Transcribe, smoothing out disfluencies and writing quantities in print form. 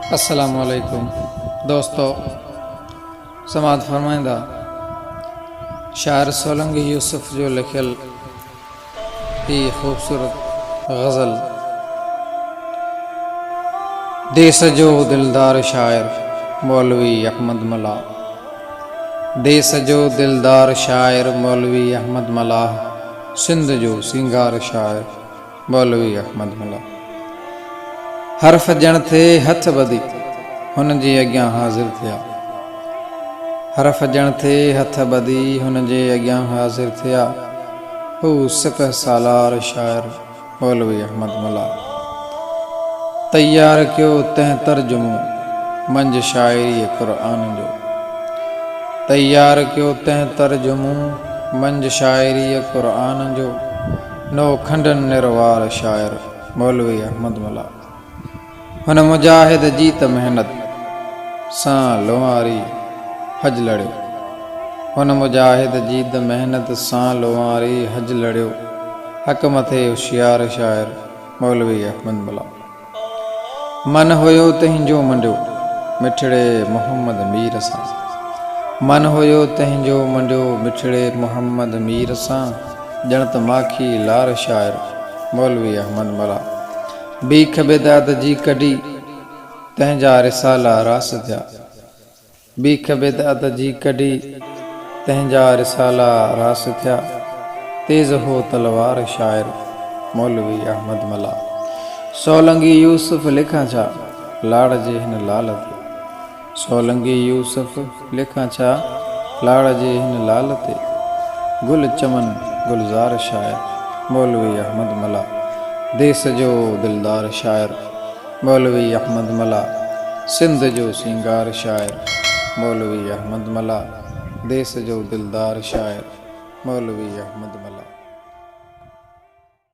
अस्सलामु अलैकुम दोस्तों, समात फरमाइंदा शायर सोलंगी यूसुफ जो लिखियल ही खूबसूरत गज़ल देस जो दिलदार शायर मौलवी अहमद मला। देस जो दिलदार शायर मौलवी अहमद मला, सिंध जो सिंगार शायर मौलवी अहमद मला। हर्फ जण थे हथ बदी हुन जे अॻियां हाज़िर थिया। हर्फ जण थे हथ बदी हुन जे अॻियां हाज़िर थिया। हू सिपह सालार शायर मौलवी अहमद मला। तैयार कयो तंहिं तर्जुमो मंझि शाइरी क़ुरान जो। तैयार कयो तंहिं तर्जुमो मंझि शाइरी क़ुरान जो। नो खंडन निरवार शायर मौलवी अहमद मला। हुन मुजाहिद जी त मेहनत सां लोहारी हज लड़ियो। हुन मुजाहिद जी त मेहनत सां लोहारी हज लड़ियो। हक़ मथे होशियार शायर मौलवी अहमद मला। मन हुयो तंहिंजो मंडियो मिठड़े मोहम्मद मीर सां। मन हुयो तंहिंजो मंडियो मिठड़े मोहम्मद मीर सां। ॼण त माखी लार शायर मौलवी अहमद मला। बीख बिदात जी कढी तंहिंजा रिसाला रास थिया। बीख बिदात जी कढी तंहिंजा रिसाला रास थिया। तेज़ हो तलवार शायर मौलवी अहमद मला। सोलंगी यूसुफ लिखां छा लाड़ जे हिन लाल ते। सोलंगी यूसुफ लिखां छा लाड़ जे हिन लाल ते। गुल चमन गुलजार शायर मौलवी अहमद मला। देस जो दिलदार शायर मौलवी अहमद मला। सिंध जो सिंगार शायर मौलवी अहमद मला। देस जो दिलदार शायर मौलवी अहमद मला।